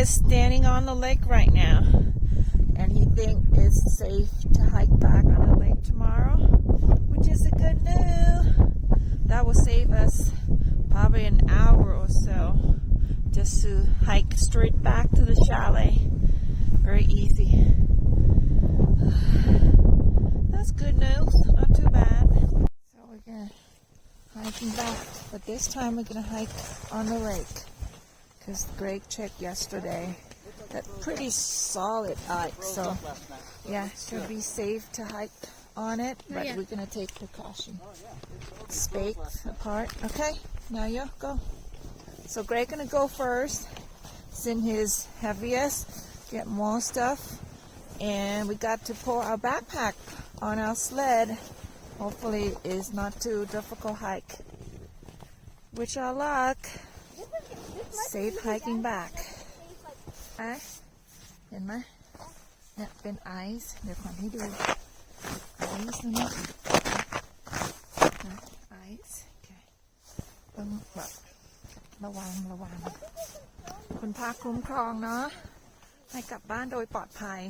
is standing on the lake right now, and he thinks it's safe to hike back on the lake tomorrow, which is a good news. That will save us probably an hour or so just to hike straight back to the chalet. Very easy. That's good news, not too bad. So we're gonna hiking back, but this time we're gonna hike on the lake because Greg checked yesterday that pretty solid ice, so yeah, should be safe to hike on it, but we're gonna take precaution. Spakes apart. Okay, now you go. So Greg gonna go first. It's in his heaviest, get more stuff, and we got to pull our backpack on our sled. Hopefully it's not too difficult hike. Wish our luck. Safe hiking back. เห็นไหมเนี่ยเป็นไอซ์เดี๋ยวขวัญให้ดูไอซ์นะไอซ์ต้องแบบระวังคุณพาคุ้มครองเนาะให้กลับบ้านโดยปลอดภัย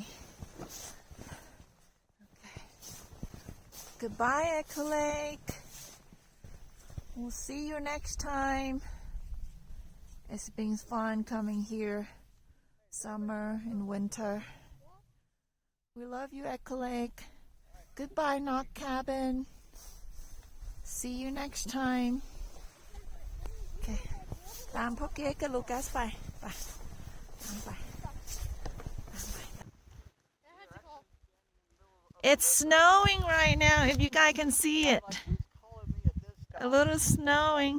Goodbye, Echo Lake. We'll see you next time. It's been fun coming here, summer and winter. We love you, Echo Lake. Goodbye, Knock Cabin. See you next time. Okay. ตามพ่อเก๊กับลูกัสไปตามไป It's snowing right now, if you guys can see it. A little snowing.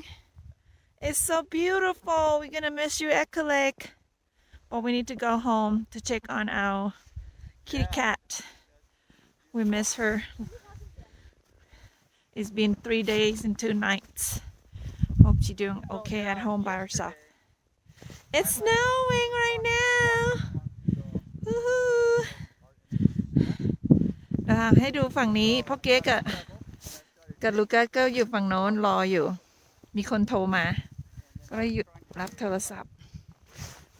It's so beautiful. We're going to miss you, Echo Lake. But we need to go home to check on our kitty cat. We miss her. It's been 3 days and 2 nights. Hope she's doing okay at home by herself. It's snowing right now. Woohoo! ให้ดูฝั่งนี้พ่อเก๊กับลูกัสก็อยู่ฝั่งโน้นรออยู่มีคนโทรมาก็เลยหยุดรับโทรศัพท์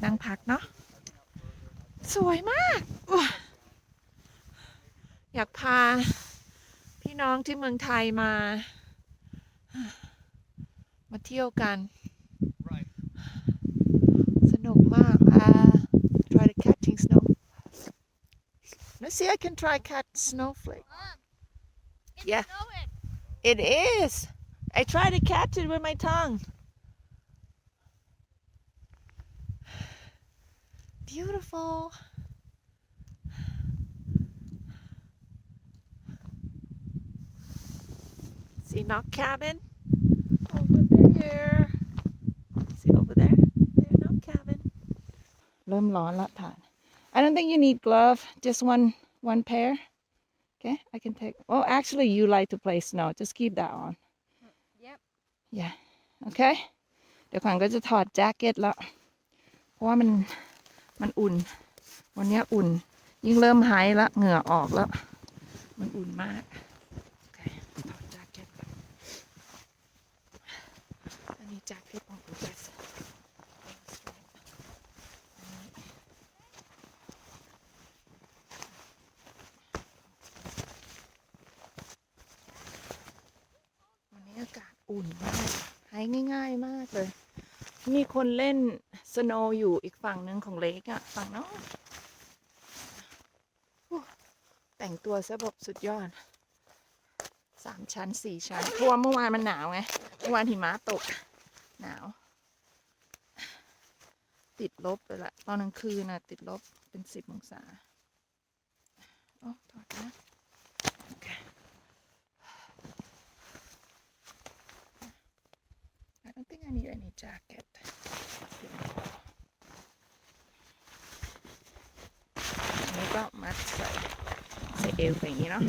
นั่งพักเนาะสวยมากอยากพาพี่น้องที่เมืองไทยมาเที่ยวกันสนุกมากtry to catching snow. Let's see, I can try catch snowflake. Yeah, it is. I try to catch it with my tongue. Beautiful. See Knock Cabin over there. See over there? There, Knock Cabin. เริ่มร้อนละถ่าน I don't think you need glove, just one pair. Okay, I can take. Oh, actually, you like to play snow. Just keep that on. Yep. Yeah. Okay. เดี๋ยวขวัญก็จะถอดแจ็คเก็ตละเพราะว่ามันอุ่นวันนี้อุ่นยิ่งเริ่มหายละเหงื่อออกแล้วมันอุ่นมากโอเคถอดแจ็คเก็ตอันนี้แจ็คเก็ตของคุณเจสวันนี้อากาศอุ่นมากหายง่ายๆมากเลยมีคนเล่นสโนว์อยู่อีกฝั่งหนึ่งของเลกอะฝั่งโน้นแต่งตัวซะแบบสุดยอด3 ชั้น 4 ชั้นเพราะว่าเมื่อวานมันหนาวไงเมื่อวานหิมะตกหนาวติดลบไปละตอนกลางคืนน่ะติดลบเป็น10 องศาโอ้ถอดนะโอเคI don't think I need any jacket. อันนี้ก็มัดใส่เอวอย่างนี้เนาะ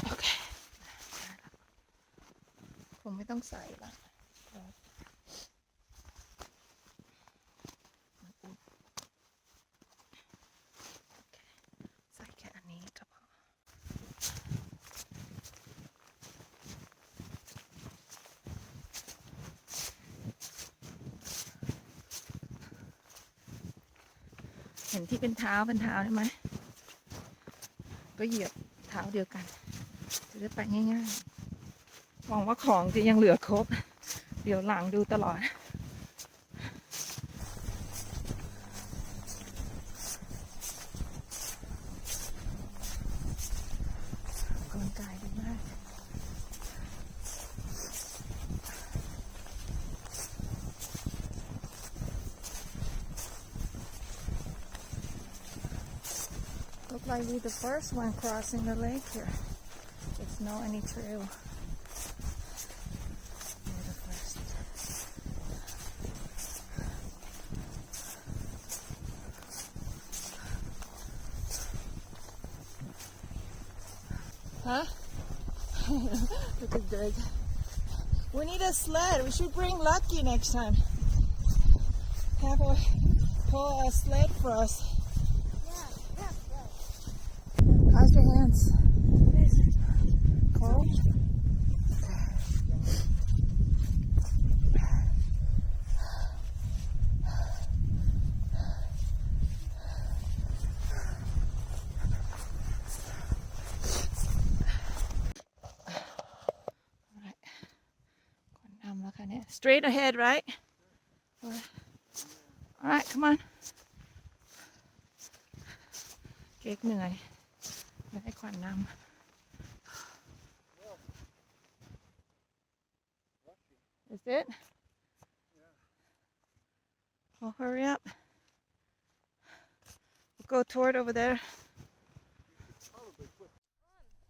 โอเคคงไม่ต้องใส่ละใส่แค่อันนี้ก็พอ เห็นที่เป็นเท้าใช่ไหมก็เหยียบเท้าเดียวกันจะได้ไปง่ายๆหวังว่าของจะยังเหลือครบเดี๋ยวหลังดูตลอดกลไกดีมาก Look like we're the first one crossing the lake here. There's no any trail. We're the first. Huh? Look at Greg. We need a sled. We should bring Lucky next time. Have her pull a sled for us. How's your hands? Cold? Alright. Straight ahead, right? Alright, come on. เก๊กเหนื่อยไม่ได้ควันน้ำ Is it? Well, hurry up. We'll go toward over there.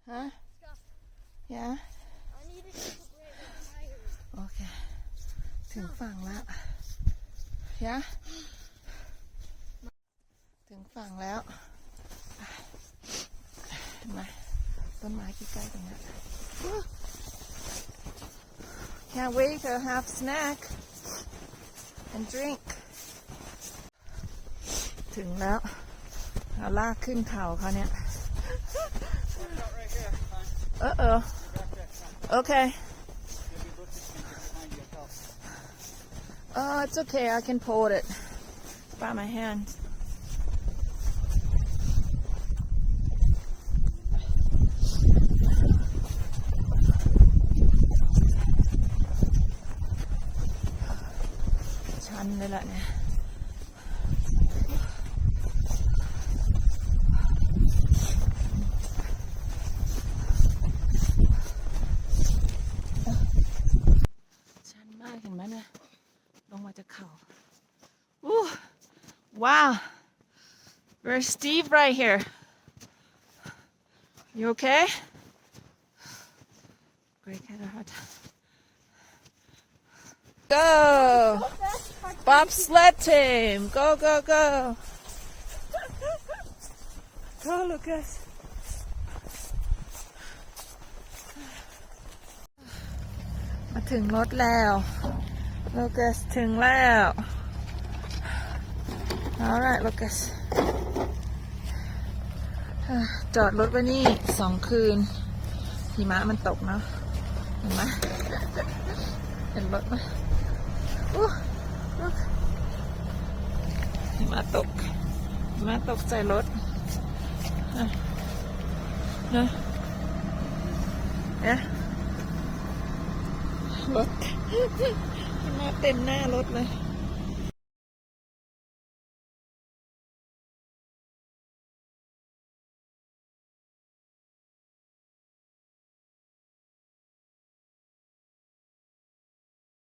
Huh? Yeah? Okay. ถึงฝั่งแล้ว Yeah? ถึงฝั่งแล้วเห็นไหมต้นไม้ใกล้ๆตรงนี้ Can't wait to have snack and drink ถึงแล้วเราลากขึ้นเขาเขาเนี่ยOkay. It's okay. I can pull it by my hands. Chăn đây lại nè. Wow, very steep right here. You okay? Great, had a hard time. Go! Bobsled team! Go, go, go! Go, Lucas! มาถึงรถแล้ว Lucas ถึงแล้ว Alright, Lucas จอดรถไว้นี่2 คืนหิมะมันตกเนาะเห็นไหมเห็นรถไหมหิมะตกใส่รถเนี่ยรถหิมะเต็มหน้ารถเลย